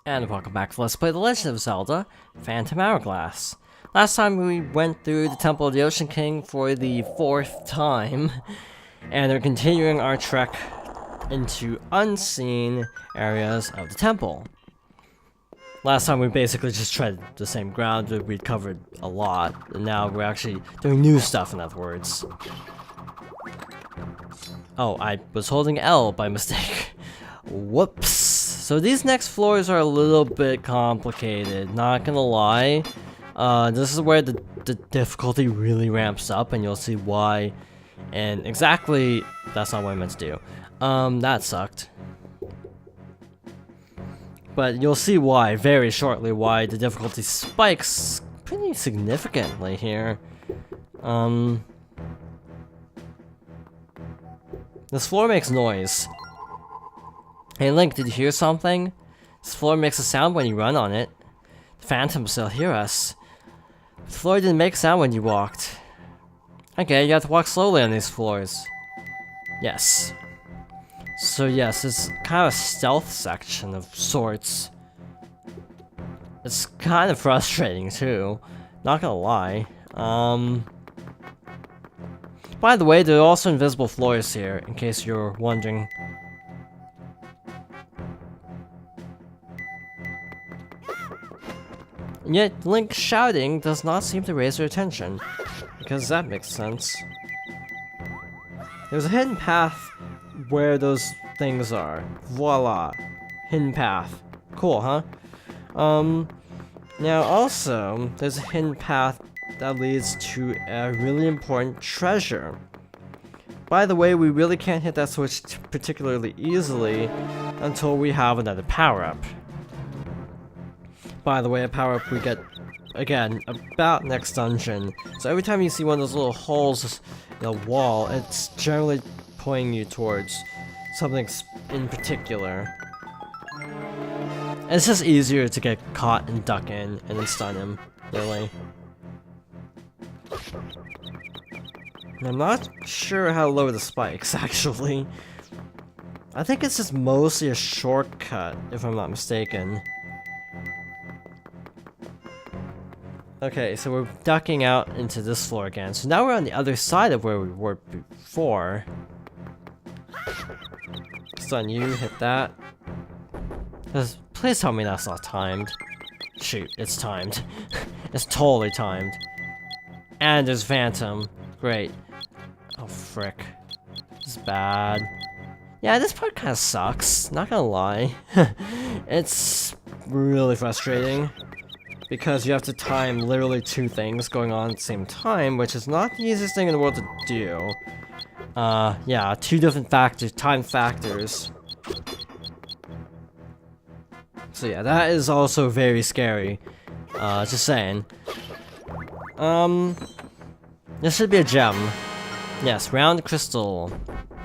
And welcome back to Let's Play The Legend of Zelda, Phantom Hourglass. Last time we went through the Temple of the Ocean King for the 4th time, and we're continuing our trek into unseen areas of the temple. Last time we basically just tread the same ground, but we'd covered a lot, and now we're actually doing new stuff, in other words. Oh, I was holding L by mistake. Whoops. So these next floors are a little bit complicated, not gonna lie. This is where the difficulty really ramps up, and you'll see why. And exactly, that's not what I meant to do. That sucked. But you'll see why, very shortly, why the difficulty spikes pretty significantly here. This floor makes noise. Hey Link, did you hear something? This floor makes a sound when you run on it. The phantoms still hear us. The floor didn't make a sound when you walked. Okay, you have to walk slowly on these floors. Yes. So yes, it's kind of a stealth section of sorts. It's kind of frustrating too, not gonna lie. By the way, there are also invisible floors here, in case you're wondering. And yet, Link shouting does not seem to raise their attention, because that makes sense. There's a hidden path where those things are. Voila! Hidden path. Cool, huh? Now also, there's a hidden path that leads to a really important treasure. By the way, we really can't hit that switch particularly easily until we have another power-up. By the way, a power-up we get, again, about next dungeon. So every time you see one of those little holes in a wall, it's generally pointing you towards something in particular. And it's just easier to get caught and duck in and then stun him, really. And I'm not sure how to lower the spikes, actually. I think it's just mostly a shortcut, if I'm not mistaken. Okay, so we're ducking out into this floor again. So now we're on the other side of where we were before. Stun you, hit that. Please tell me that's not timed. Shoot, it's timed. It's totally timed. And there's Phantom. Great. Oh, frick. This is bad. Yeah, this part kind of sucks. Not gonna lie. It's really frustrating. Because you have to time literally two things going on at the same time, which is not the easiest thing in the world to do. Yeah, two different time factors. So yeah, that is also very scary. Just saying. This should be a gem. Yes, round crystal,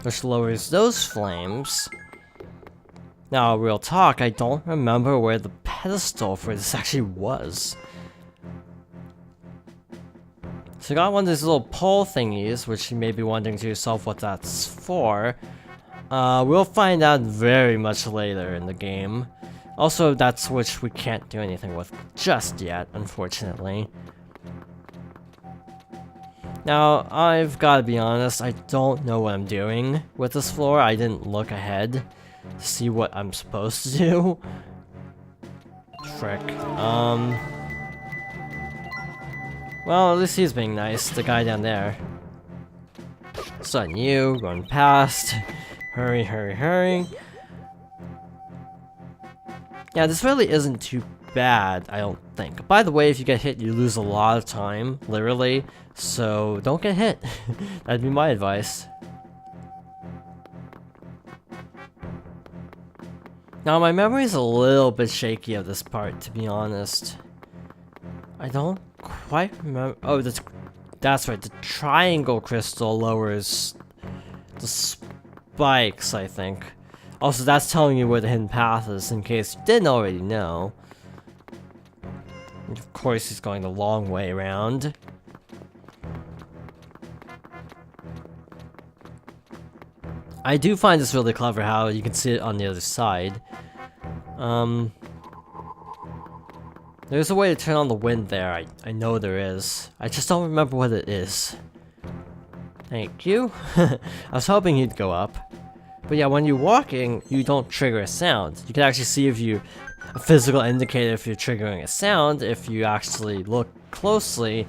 which lowers those flames. Now, real talk, I don't remember where the pedestal for this actually was. So you got one of these little pole thingies, which you may be wondering to yourself what that's for. We'll find out very much later in the game. Also, that switch we can't do anything with just yet, unfortunately. Now, I've got to be honest, I don't know what I'm doing with this floor. I didn't look ahead to see what I'm supposed to do. Frick. Well, at least he's being nice, the guy down there. Stun you, going past. Hurry, hurry, hurry. Yeah, this really isn't too bad, I don't think. By the way, if you get hit, you lose a lot of time, literally. So, don't get hit. That'd be my advice. Now, my memory's a little bit shaky of this part, to be honest. I don't quite remember. Oh, that's right. The triangle crystal lowers the spikes, I think. Also, that's telling you where the hidden path is, in case you didn't already know. And of course, he's going the long way around. I do find this really clever how you can see it on the other side. There's a way to turn on the wind there. I know there is. I just don't remember what it is. Thank you. I was hoping he'd go up. But yeah, when you're walking, you don't trigger a sound. You can actually see if you... a physical indicator if you're triggering a sound, if you actually look closely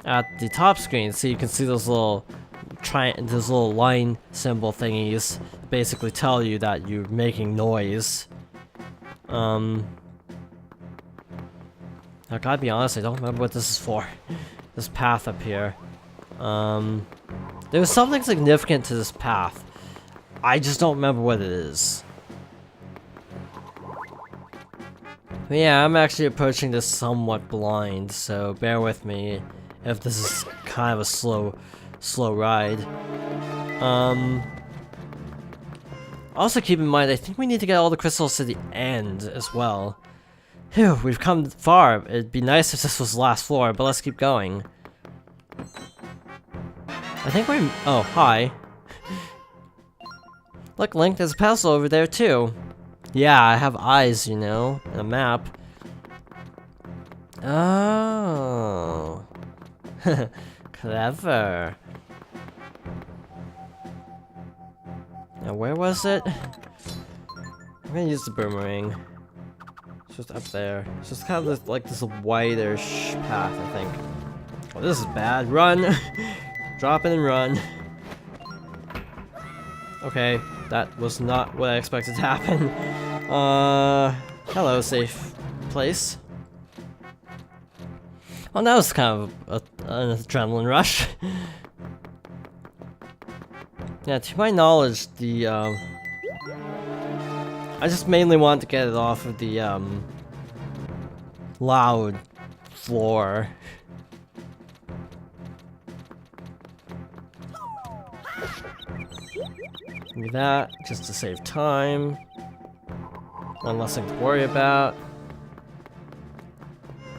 at the top screen. So you can see those little those little line symbol thingies basically tell you that you're making noise. I gotta be honest, I don't remember what this is for. This path up here. There's something significant to this path. I just don't remember what it is. But yeah, I'm actually approaching this somewhat blind, so bear with me if this is kind of a slow ride. Also keep in mind, I think we need to get all the crystals to the end as well. Phew, we've come far. It'd be nice if this was the last floor, but let's keep going. I think we're... oh, hi. Look, Link, there's a puzzle over there too. Yeah, I have eyes, you know, and a map. Oh. Clever. Now, where was it? I'm gonna use the boomerang. It's just up there. It's just kind of this, like this whitish path, I think. Oh, this is bad. Run! Drop it and run. Okay, that was not what I expected to happen. Hello, safe place. Well, that was kind of an adrenaline rush. Yeah, to my knowledge, the, I just mainly wanted to get it off of the, loud floor. Give me that, just to save time. One less thing to worry about.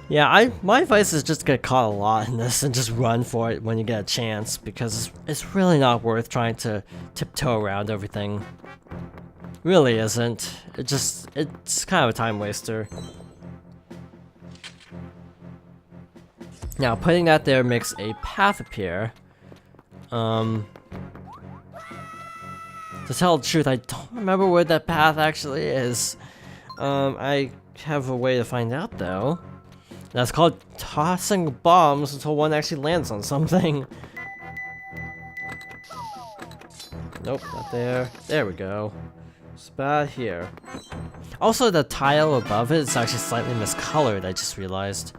Yeah, my advice is just get caught a lot in this and just run for it when you get a chance, because it's really not worth trying to tiptoe around everything. Really isn't. It's kind of a time waster. Now, putting that there makes a path appear. To tell the truth, I don't remember where that path actually is. I have a way to find out though. That's called tossing bombs until one actually lands on something. Nope, not there. There we go. It's about here. Also, the tile above it is actually slightly miscolored, I just realized.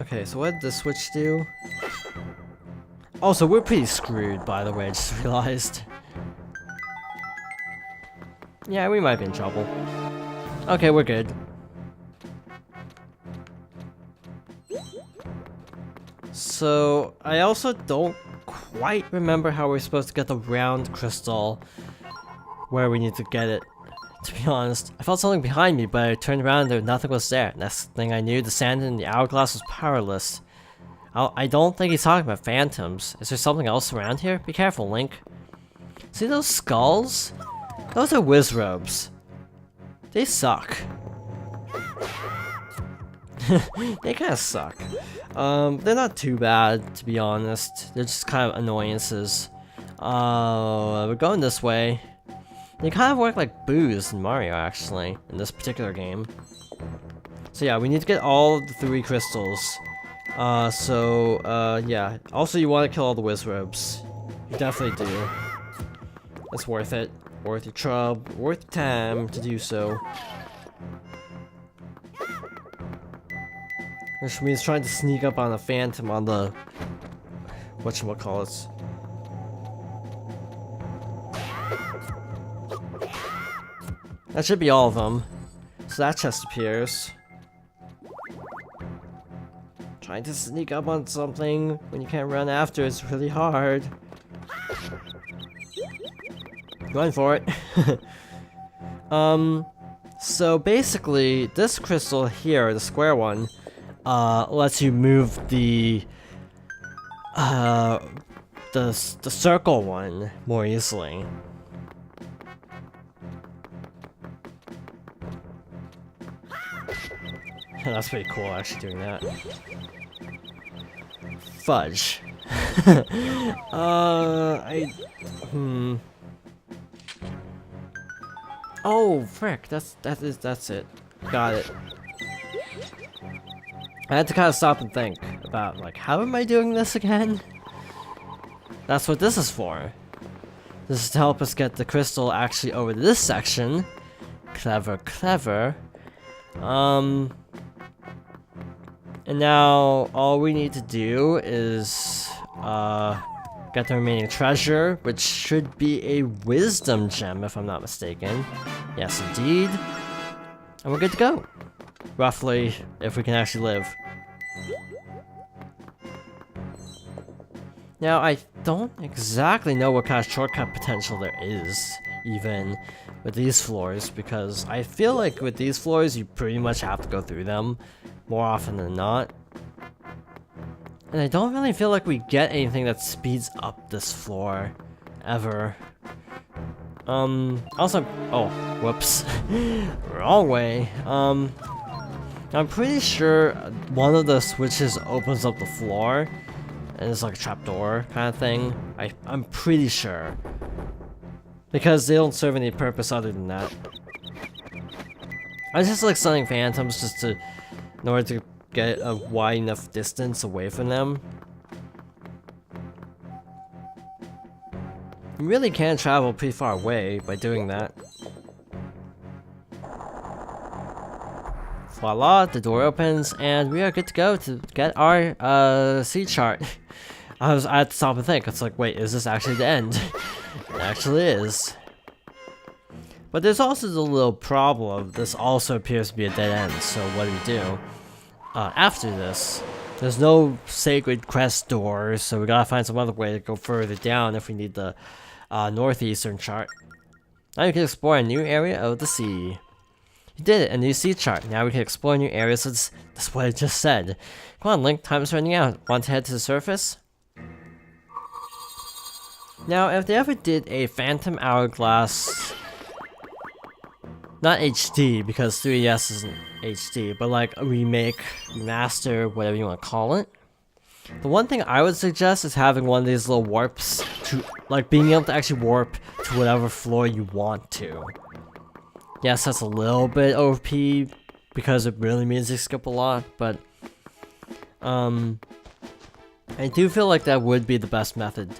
Okay, so what did this switch do? Also, we're pretty screwed, by the way, I just realized. Yeah, we might be in trouble. Okay, we're good. So, I also don't quite remember how we're supposed to get the round crystal where we need to get it. To be honest, I felt something behind me, but I turned around and nothing was there. Next thing I knew, the sand in the hourglass was powerless. I don't think he's talking about phantoms. Is there something else around here? Be careful, Link. See those skulls? Those are Wizrobes. They suck. They kinda suck. They're not too bad, to be honest. They're just kind of annoyances. We're going this way. They kind of work like booze in Mario, actually, in this particular game. So yeah, we need to get all of the 3 crystals. Yeah. Also, you want to kill all the Wizrobes. You definitely do. It's worth it. Worth your trouble, worth your time to do so. Which means trying to sneak up on a phantom on the... whatchamacallits. That should be all of them. So that chest appears. Trying to sneak up on something when you can't run after is really hard. Going for it. So basically, this crystal here, the square one, lets you move the circle one more easily. That's pretty cool, actually, doing that. Fudge. Oh, frick, that's it. Got it. I had to kind of stop and think about, like, how am I doing this again? That's what this is for. This is to help us get the crystal actually over this section. Clever, clever. And now all we need to do is get the remaining treasure, which should be a wisdom gem if I'm not mistaken. Yes, indeed. And we're good to go. Roughly, if we can actually live. Now, I don't exactly know what kind of shortcut potential there is, even with these floors, because I feel like with these floors, you pretty much have to go through them more often than not. And I don't really feel like we get anything that speeds up this floor, ever. Also, oh, whoops, wrong way. I'm pretty sure one of the switches opens up the floor, and it's like a trapdoor kind of thing. I'm pretty sure. Because they don't serve any purpose other than that. I just like stunning phantoms just to, in order to get a wide enough distance away from them. You really can travel pretty far away by doing that. Voila, the door opens, and we are good to go to get our sea chart. I had to stop and think. It's like, wait, is this actually the end? It actually is. But there's also the little problem of this also appears to be a dead end, so what do? After this, there's no sacred quest doors, so we gotta find some other way to go further down if we need the northeastern chart. Now you can explore a new area of the sea. You did it, a new sea chart. Now we can explore new areas. That's what I just said. Come on, Link, time's running out. Want to head to the surface? Now, if they ever did a Phantom Hourglass, not HD, because 3DS isn't HD, but like a remake, remaster, whatever you want to call it. The one thing I would suggest is having one of these little warps to, like, being able to actually warp to whatever floor you want to. Yes, that's a little bit OP, because it really means you skip a lot, but, I do feel like that would be the best method.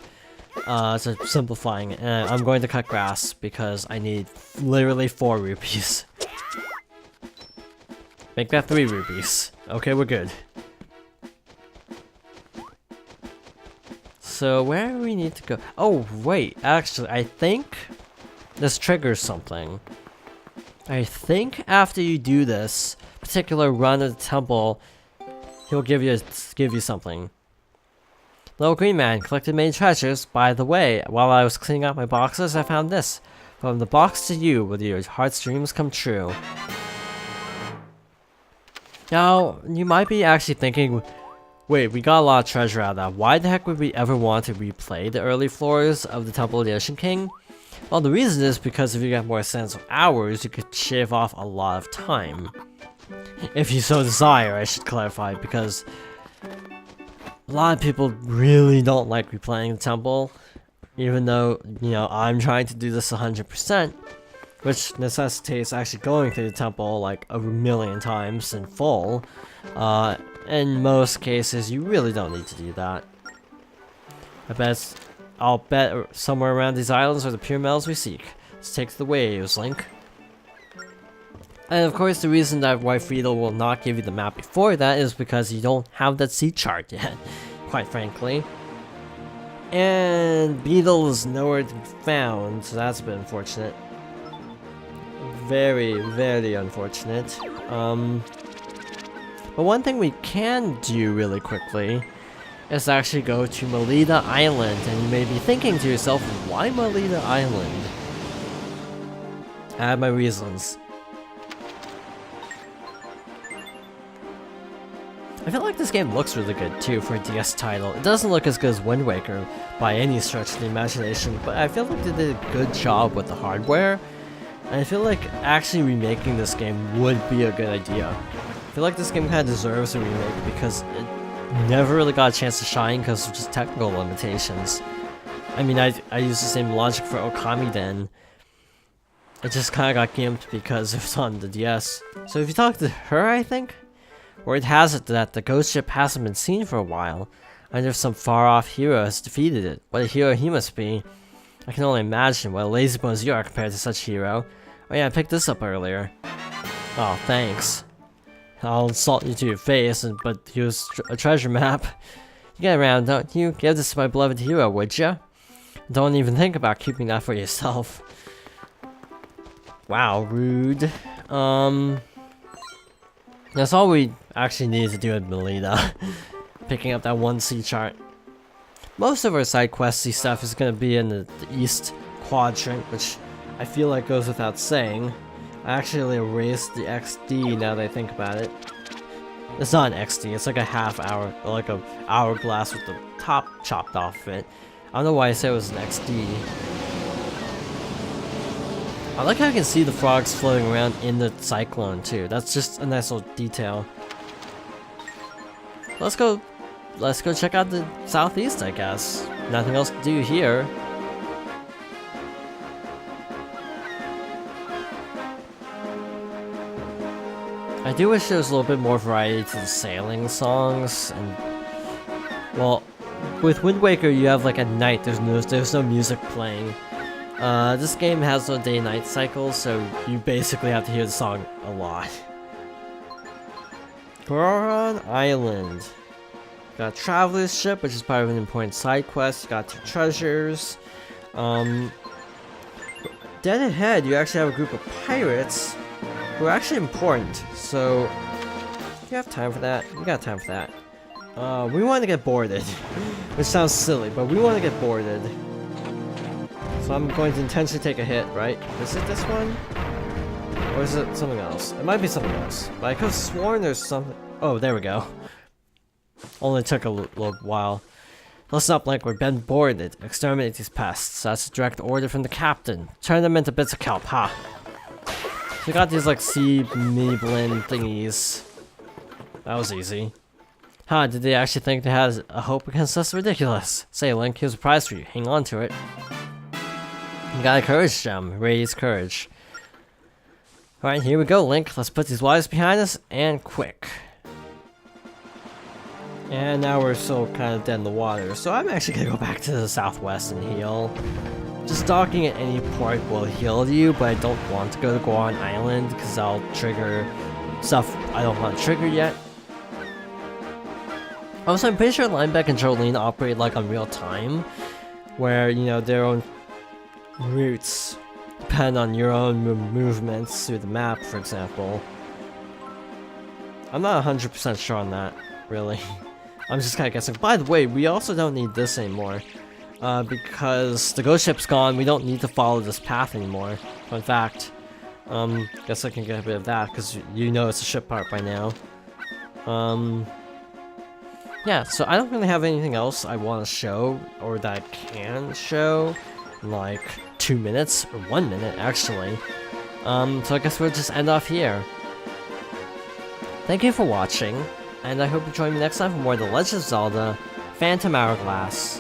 To simplifying it, and I'm going to cut grass because I need literally 4 rupees. Make that 3 rupees. Okay, we're good. So where do we need to go? Oh wait, actually, I think this triggers something. I think after you do this particular run of the temple, he'll give you something. Little green man collected many treasures. By the way, while I was cleaning out my boxes, I found this. From the box to you, will your heart's dreams come true. Now, you might be actually thinking, wait, we got a lot of treasure out of that. Why the heck would we ever want to replay the early floors of the Temple of the Ocean King? Well, the reason is because if you get more sense of hours, you could shave off a lot of time. If you so desire, I should clarify, because a lot of people really don't like replaying the temple, even though, you know, I'm trying to do this 100%, which necessitates actually going through the temple like a million times in full. In most cases, you really don't need to do that. I'll bet somewhere around these islands are the pure metals we seek. Let's take the waves, Link. And of course, the reason that Wife Riedel will not give you the map before that is because you don't have that sea chart yet, quite frankly. And Beetle is nowhere to be found, so that's a bit unfortunate. Very, very unfortunate. But one thing we can do really quickly is actually go to Melita Island, and you may be thinking to yourself, why Melita Island? I have my reasons. I feel like this game looks really good too for a DS title. It doesn't look as good as Wind Waker by any stretch of the imagination, but I feel like they did a good job with the hardware. And I feel like actually remaking this game would be a good idea. feel like this game kind of deserves a remake because it never really got a chance to shine because of just technical limitations. I mean, I used the same logic for Okami then. It just kind of got gimped because it was on the DS. So if you talk to her, I think, word has it that the ghost ship hasn't been seen for a while. I wonder if some far-off hero has defeated it. What a hero he must be. I can only imagine what a lazybones you are compared to such hero. Oh yeah, I picked this up earlier. Oh, thanks. I'll insult you to your face, but here's a treasure map. You get around, don't you? Give this to my beloved hero, would ya? Don't even think about keeping that for yourself. Wow, rude. That's all we actually needed to do at Melita. Picking up that 1C chart. Most of our side questy stuff is going to be in the east quadrant, which I feel like goes without saying. I actually erased the XD now that I think about it. It's not an XD, it's like a half hour, or like a hourglass with the top chopped off of it. I don't know why I said it was an XD. I like how I can see the frogs floating around in the cyclone too. That's just a nice little detail. Let's go check out the southeast, I guess. Nothing else to do here. I do wish there was a little bit more variety to the sailing songs, and well, with Wind Waker you have like at night there's no music playing. This game has no day-night cycle, so you basically have to hear the song a lot. Goron Island. Got a traveler's ship, which is part of an important side quest. You got 2 treasures. Dead ahead, you actually have a group of pirates who are actually important. So, do you have time for that? We got time for that. We want to get boarded, which sounds silly, but we want to get boarded. So I'm going to intentionally take a hit, right? Is it this one? Or is it something else? It might be something else. But I could have sworn there's something. Oh, there we go. Only took a little while. Listen up, Link. We've been boarded. Exterminate these pests. That's a direct order from the captain. Turn them into bits of kelp, ha! So we got these like sea mini blend thingies. That was easy. Huh, did they actually think they had a hope against us? Ridiculous. Say, Link, here's a prize for you. Hang on to it. You got a courage gem. Raise courage. Alright, here we go, Link. Let's put these waters behind us, and quick. And now we're still kind of dead in the water, so I'm actually gonna go back to the southwest and heal. Just docking at any port will heal you, but I don't want to go to Goron Island, because I'll trigger stuff I don't want to trigger yet. Also, I'm pretty sure Lineback and Jolene operate like on real time, where, you know, their own routes depend on your own movements through the map, for example. I'm not 100% sure on that, really. I'm just kind of guessing. By the way, we also don't need this anymore. Because the ghost ship's gone, we don't need to follow this path anymore. In fact, guess I can get a bit of that, because you know it's a ship part by now. Yeah, so I don't really have anything else I want to show, or that I can show, in like 2 minutes, or 1 minute, actually. So I guess we'll just end off here. Thank you for watching, and I hope you join me next time for more of The Legend of Zelda Phantom Hourglass.